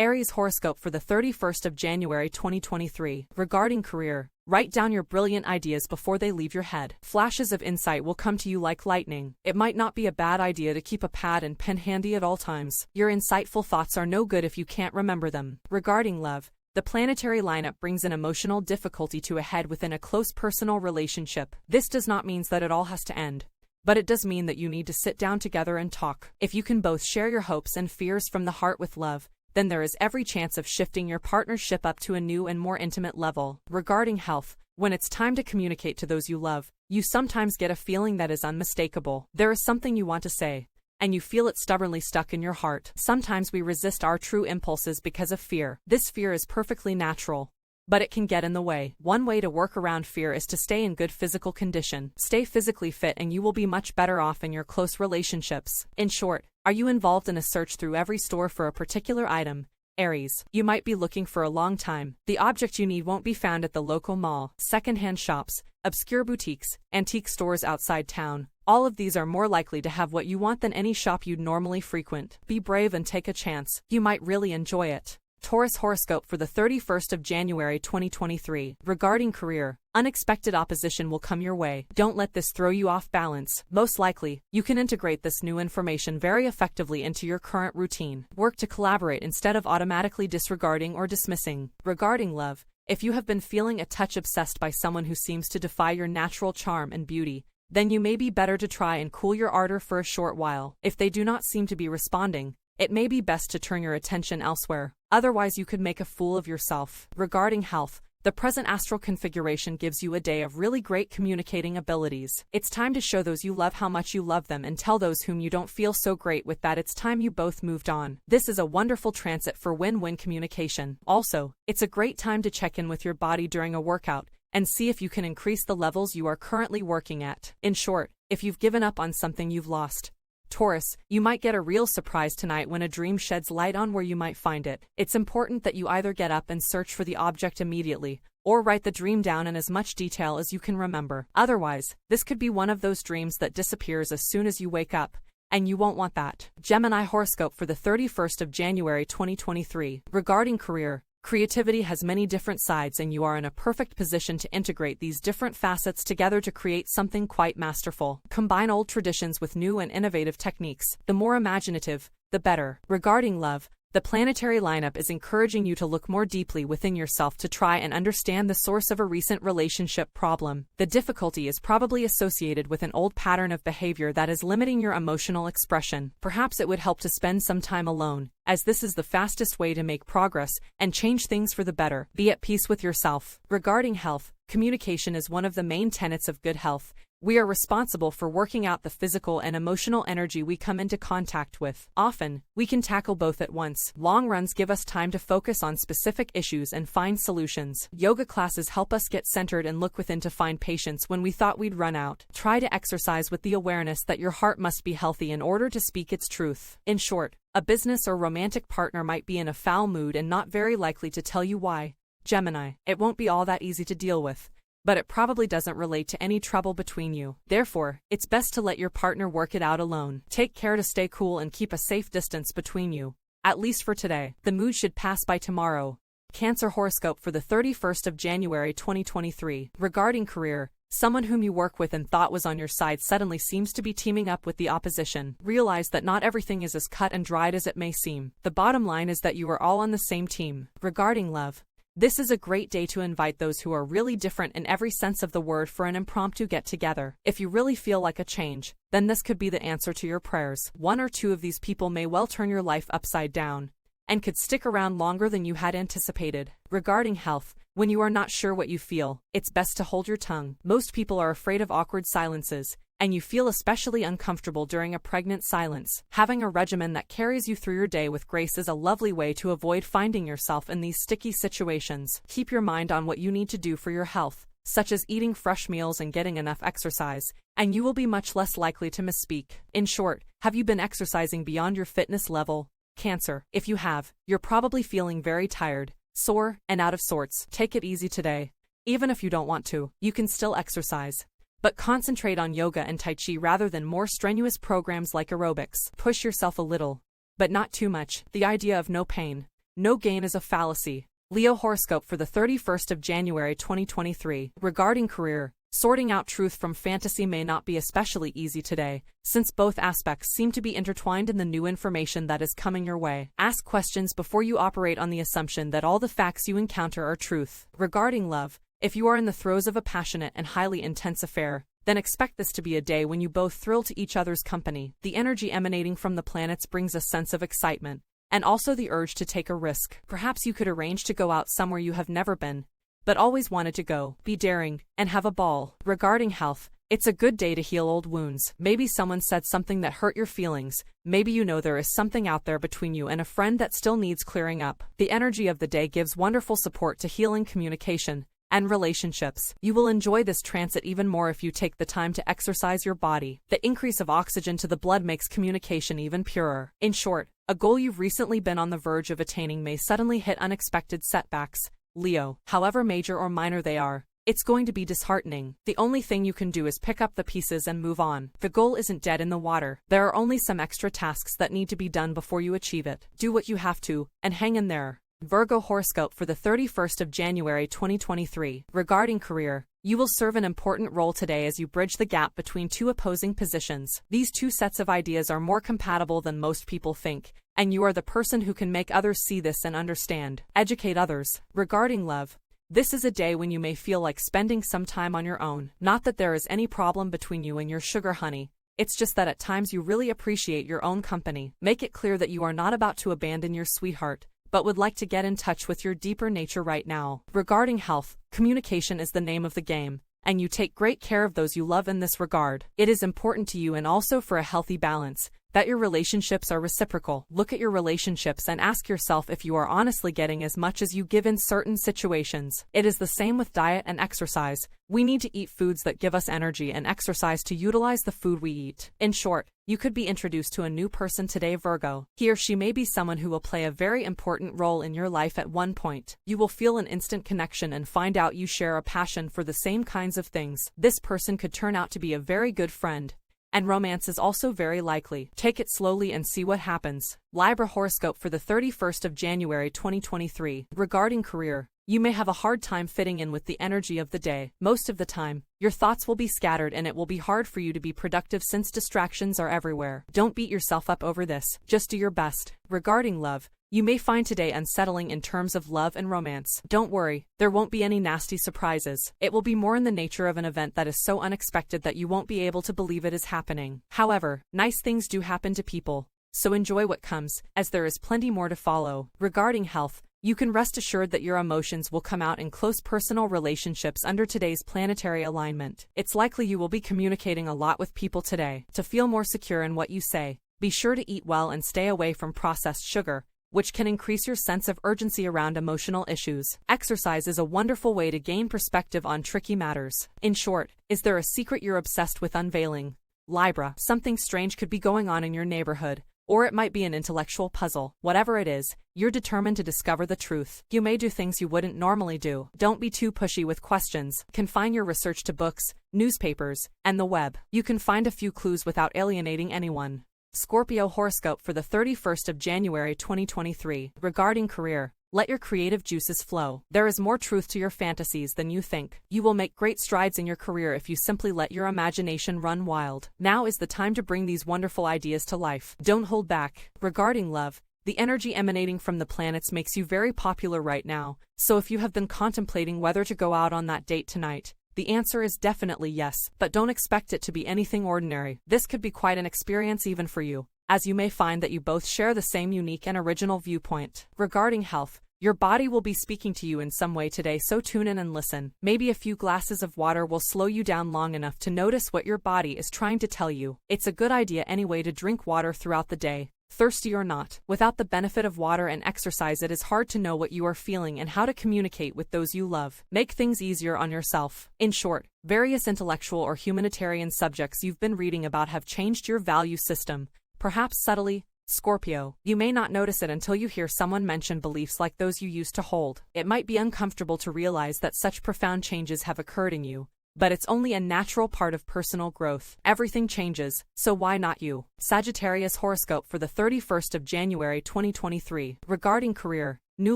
Aries horoscope for the 31st of January 2023. Regarding career, write down your brilliant ideas before they leave your head. Flashes of insight will come to you like lightning. It might not be a bad idea to keep a pad and pen handy at all times. Your insightful thoughts are no good if you can't remember them. Regarding love, the planetary lineup brings an emotional difficulty to a head within a close personal relationship. This does not mean that it all has to end, but it does mean that you need to sit down together and talk. If you can both share your hopes and fears from the heart with love, then there is every chance of shifting your partnership up to a new and more intimate level. Regarding health, when it's time to communicate to those you love, you sometimes get a feeling that is unmistakable. There is something you want to say, and you feel it stubbornly stuck in your heart. Sometimes we resist our true impulses because of fear. This fear is perfectly natural, but it can get in the way. One way to work around fear is to stay in good physical condition. Stay physically fit and you will be much better off in your close relationships. In short, are you involved in a search through every store for a particular item? Aries, you might be looking for a long time. The object you need won't be found at the local mall, secondhand shops, obscure boutiques, antique stores outside town. All of these are more likely to have what you want than any shop you'd normally frequent. Be brave and take a chance. You might really enjoy it. Taurus horoscope for the 31st of January 2023. Regarding career, unexpected opposition will come your way. Don't let this throw you off balance. Most likely, you can integrate this new information very effectively into your current routine. Work to collaborate instead of automatically disregarding or dismissing. Regarding love, if you have been feeling a touch obsessed by someone who seems to defy your natural charm and beauty, then you may be better to try and cool your ardor for a short while. If they do not seem to be responding, it may be best to turn your attention elsewhere. Otherwise, you could make a fool of yourself. Regarding health, the present astral configuration gives you a day of really great communicating abilities. It's time to show those you love how much you love them and tell those whom you don't feel so great with that it's time you both moved on. This is a wonderful transit for win-win communication. Also, it's a great time to check in with your body during a workout and see if you can increase the levels you are currently working at. In short, if you've given up on something you've lost. Taurus, you might get a real surprise tonight when a dream sheds light on where you might find it. It's important that you either get up and search for the object immediately, or write the dream down in as much detail as you can remember. Otherwise, this could be one of those dreams that disappears as soon as you wake up, and you won't want that. Gemini horoscope for the 31st of January 2023. Regarding career, creativity has many different sides and you are in a perfect position to integrate these different facets together to create something quite masterful. Combine old traditions with new and innovative techniques. The more imaginative, the better. Regarding love, the planetary lineup is encouraging you to look more deeply within yourself to try and understand the source of a recent relationship problem. The difficulty is probably associated with an old pattern of behavior that is limiting your emotional expression. Perhaps it would help to spend some time alone, as this is the fastest way to make progress and change things for the better. Be at peace with yourself. Regarding health, communication is one of the main tenets of good health. We are responsible for working out the physical and emotional energy we come into contact with. Often, we can tackle both at once. Long runs give us time to focus on specific issues and find solutions. Yoga classes help us get centered and look within to find patience when we thought we'd run out. Try to exercise with the awareness that your heart must be healthy in order to speak its truth. In short, a business or romantic partner might be in a foul mood and not very likely to tell you why. Gemini, it won't be all that easy to deal with, but it probably doesn't relate to any trouble between you. Therefore, it's best to let your partner work it out alone. Take care to stay cool and keep a safe distance between you, at least for today. The mood should pass by tomorrow. Cancer horoscope for the 31st of January 2023. Regarding career, someone whom you work with and thought was on your side suddenly seems to be teaming up with the opposition. Realize that not everything is as cut and dried as it may seem. The bottom line is that you are all on the same team. Regarding love, this is a great day to invite those who are really different in every sense of the word for an impromptu get-together. If you really feel like a change, then this could be the answer to your prayers. One or two of these people may well turn your life upside down, and could stick around longer than you had anticipated. Regarding health, when you are not sure what you feel, it's best to hold your tongue. Most people are afraid of awkward silences, and you feel especially uncomfortable during a pregnant silence. Having a regimen that carries you through your day with grace is a lovely way to avoid finding yourself in these sticky situations. Keep your mind on what you need to do for your health, such as eating fresh meals and getting enough exercise, and you will be much less likely to misspeak. In short, have you been exercising beyond your fitness level? Cancer, if you have, you're probably feeling very tired, sore, and out of sorts. Take it easy today. Even if you don't want to, you can still exercise, but concentrate on yoga and tai chi rather than more strenuous programs like aerobics. Push yourself a little, but not too much. The idea of no pain, No gain is a fallacy. Leo horoscope for the 31st of January 2023. Regarding career, sorting out truth from fantasy may not be especially easy today, since both aspects seem to be intertwined in the new information that is coming your way. Ask questions before you operate on the assumption that all the facts you encounter are truth. Regarding love, if you are in the throes of a passionate and highly intense affair, then expect this to be a day when you both thrill to each other's company. The energy emanating from the planets brings a sense of excitement, and also the urge to take a risk. Perhaps you could arrange to go out somewhere you have never been, but always wanted to go. Be daring, and have a ball. Regarding health, it's a good day to heal old wounds. Maybe someone said something that hurt your feelings. Maybe you know there is something out there between you and a friend that still needs clearing up. The energy of the day gives wonderful support to healing communication and relationships. You will enjoy this transit even more if you take the time to exercise your body. The increase of oxygen to the blood makes communication even purer. In short, a goal you've recently been on the verge of attaining may suddenly hit unexpected setbacks. Leo, however major or minor they are, it's going to be disheartening. The only thing you can do is pick up the pieces and move on. The goal isn't dead in the water. There are only some extra tasks that need to be done before you achieve it. Do what you have to, and hang in there. Virgo horoscope for the 31st of January 2023. Regarding career, you will serve an important role today as you bridge the gap between two opposing positions. These two sets of ideas are more compatible than most people think, and you are the person who can make others see this and understand. Educate others. Regarding love, this is a day when you may feel like spending some time on your own. Not that there is any problem between you and your sugar honey. It's just that at times you really appreciate your own company. Make it clear that you are not about to abandon your sweetheart, but would like to get in touch with your deeper nature right now. Regarding health, communication is the name of the game, and you take great care of those you love in this regard. It is important to you and also for a healthy balance, that your relationships are reciprocal. Look at your relationships and ask yourself if you are honestly getting as much as you give in certain situations. It is the same with diet and exercise. We need to eat foods that give us energy and exercise to utilize the food we eat. In short, you could be introduced to a new person today, Virgo. He or she may be someone who will play a very important role in your life at one point. You will feel an instant connection and find out you share a passion for the same kinds of things. This person could turn out to be a very good friend, and romance is also very likely. Take it slowly and see what happens. Libra horoscope for the 31st of January 2023. Regarding career, you may have a hard time fitting in with the energy of the day. Most of the time, your thoughts will be scattered and it will be hard for you to be productive since distractions are everywhere. Don't beat yourself up over this. Just do your best. Regarding love, you may find today unsettling in terms of love and romance. Don't worry, there won't be any nasty surprises. It will be more in the nature of an event that is so unexpected that you won't be able to believe it is happening. However, nice things do happen to people, so enjoy what comes, as there is plenty more to follow. Regarding health, you can rest assured that your emotions will come out in close personal relationships under today's planetary alignment. It's likely you will be communicating a lot with people today. To feel more secure in what you say, be sure to eat well and stay away from processed sugar, which can increase your sense of urgency around emotional issues. Exercise is a wonderful way to gain perspective on tricky matters. In short, is there a secret you're obsessed with unveiling? Libra, something strange could be going on in your neighborhood, or it might be an intellectual puzzle. Whatever it is, you're determined to discover the truth. You may do things you wouldn't normally do. Don't be too pushy with questions. Confine your research to books, newspapers, and the web. You can find a few clues without alienating anyone. Scorpio horoscope for the 31st of January 2023. Regarding career, let your creative juices flow. There is more truth to your fantasies than you think. You will make great strides in your career if you simply let your imagination run wild. Now is the time to bring these wonderful ideas to life. Don't hold back. Regarding love, the energy emanating from the planets makes you very popular right now, so if you have been contemplating whether to go out on that date tonight, the answer is definitely yes, but don't expect it to be anything ordinary. This could be quite an experience even for you, as you may find that you both share the same unique and original viewpoint. Regarding health, your body will be speaking to you in some way today, so tune in and listen. Maybe a few glasses of water will slow you down long enough to notice what your body is trying to tell you. It's a good idea anyway to drink water throughout the day, thirsty or not. Without the benefit of water and exercise, it is hard to know what you are feeling and how to communicate with those you love. Make things easier on yourself. In short, various intellectual or humanitarian subjects you've been reading about have changed your value system, perhaps subtly. Scorpio, you may not notice it until you hear someone mention beliefs like those you used to hold. It might be uncomfortable to realize that such profound changes have occurred in you, but it's only a natural part of personal growth. Everything changes, so why not you? Sagittarius horoscope for the 31st of January 2023. Regarding career, new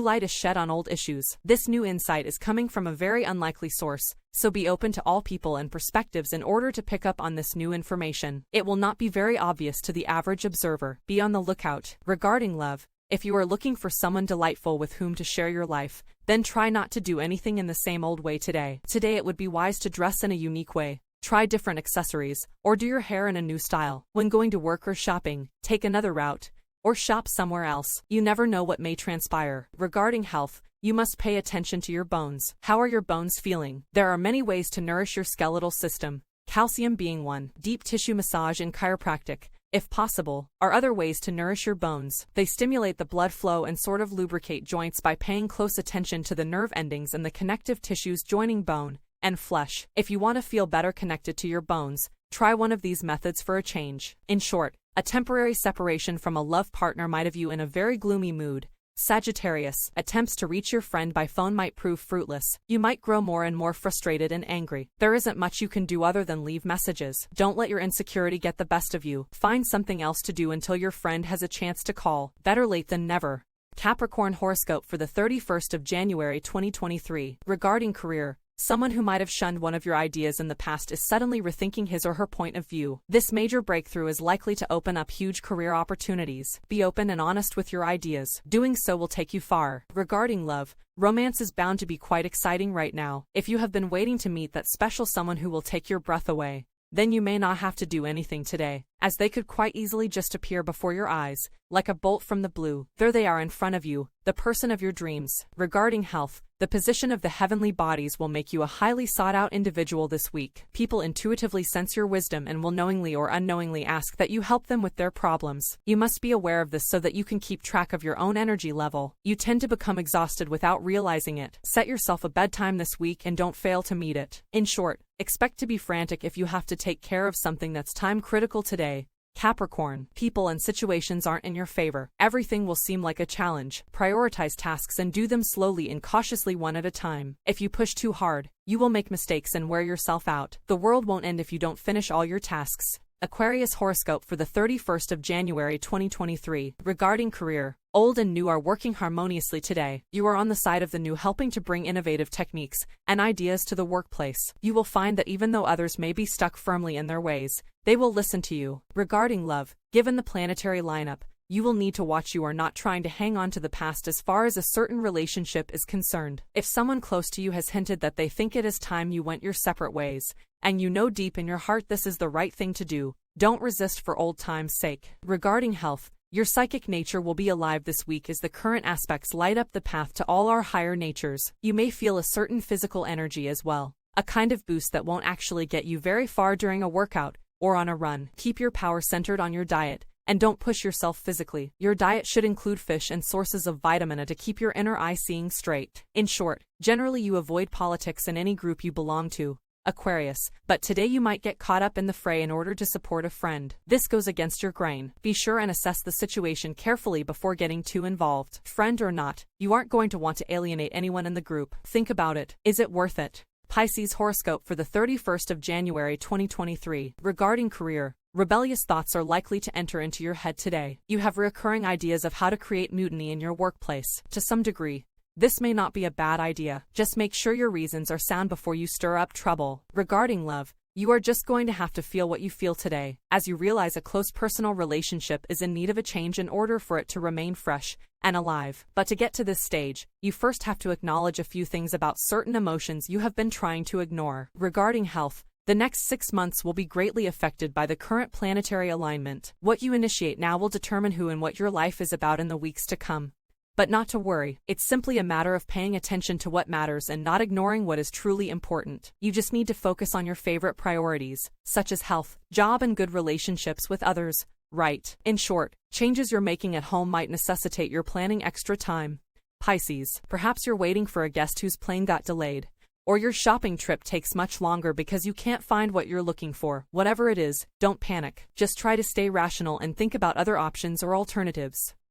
light is shed on old issues. This new insight is coming from a very unlikely source, so be open to all people and perspectives in order to pick up on this new information. It will not be very obvious to the average observer. Be on the lookout. Regarding love, if you are looking for someone delightful with whom to share your life, then try not to do anything in the same old way today. Today it would be wise to dress in a unique way, try different accessories, or do your hair in a new style. When going to work or shopping, take another route, or shop somewhere else. You never know what may transpire. Regarding health, you must pay attention to your bones. How are your bones feeling? There are many ways to nourish your skeletal system, calcium being one. Deep tissue massage and chiropractic, if possible, are other ways to nourish your bones. They stimulate the blood flow and sort of lubricate joints by paying close attention to the nerve endings and the connective tissues joining bone and flesh. If you want to feel better connected to your bones, try one of these methods for a change. In short, a temporary separation from a love partner might have you in a very gloomy mood. Sagittarius, attempts to reach your friend by phone might prove fruitless. You might grow more and more frustrated and angry. There isn't much you can do other than leave messages. Don't let your insecurity get the best of you. Find something else to do until your friend has a chance to call. Better late than never. Capricorn horoscope for the 31st of January 2023. Regarding career, someone who might have shunned one of your ideas in the past is suddenly rethinking his or her point of view. This major breakthrough is likely to open up huge career opportunities. Be open and honest with your ideas. Doing so will take you far. Regarding love, romance is bound to be quite exciting right now. If you have been waiting to meet that special someone who will take your breath away, then you may not have to do anything today, as they could quite easily just appear before your eyes, like a bolt from the blue. There they are in front of you, the person of your dreams. Regarding health, the position of the heavenly bodies will make you a highly sought-out individual this week. People intuitively sense your wisdom and will knowingly or unknowingly ask that you help them with their problems. You must be aware of this so that you can keep track of your own energy level. You tend to become exhausted without realizing it. Set yourself a bedtime this week and don't fail to meet it. In short, expect to be frantic if you have to take care of something that's time-critical today. Capricorn, people and situations aren't in your favor. Everything will seem like a challenge. Prioritize tasks and do them slowly and cautiously one at a time. If you push too hard, you will make mistakes and wear yourself out. The world won't end if you don't finish all your tasks. Aquarius horoscope for the 31st of January 2023. Regarding career, old and new are working harmoniously today. You are on the side of the new, helping to bring innovative techniques and ideas to the workplace. You will find that even though others may be stuck firmly in their ways, they will listen to you. Regarding love, given the planetary lineup, you will need to watch you are not trying to hang on to the past as far as a certain relationship is concerned. If someone close to you has hinted that they think it is time you went your separate ways, and you know deep in your heart this is the right thing to do, don't resist for old time's sake. Regarding health, your psychic nature will be alive this week as the current aspects light up the path to all our higher natures. You may feel a certain physical energy as well, a kind of boost that won't actually get you very far during a workout or on a run. Keep your power centered on your diet, and don't push yourself physically. Your diet should include fish and sources of vitamin A to keep your inner eye seeing straight. In short, generally you avoid politics in any group you belong to, Aquarius, but today you might get caught up in the fray in order to support a friend. This goes against your grain. Be sure and assess the situation carefully before getting too involved. Friend or not, you aren't going to want to alienate anyone in the group. Think about it. Is it worth it? Pisces horoscope for the 31st of January 2023. Regarding career, rebellious thoughts are likely to enter into your head today. You have recurring ideas of how to create mutiny in your workplace. To some degree, this may not be a bad idea. Just make sure your reasons are sound before you stir up trouble. Regarding love, you are just going to have to feel what you feel today, as you realize a close personal relationship is in need of a change in order for it to remain fresh and alive. But to get to this stage, you first have to acknowledge a few things about certain emotions you have been trying to ignore. Regarding health, the next 6 months will be greatly affected by the current planetary alignment. What you initiate now will determine who and what your life is about in the weeks to come. But not to worry, it's simply a matter of paying attention to what matters and not ignoring what is truly important. You just need to focus on your favorite priorities, such as health, job, and good relationships with others. Right. In short, changes you're making at home might necessitate your planning extra time. Pisces, perhaps you're waiting for a guest whose plane got delayed, or your shopping trip takes much longer because you can't find what you're looking for. Whatever it is, don't panic. Just try to stay rational and think about other options or alternatives.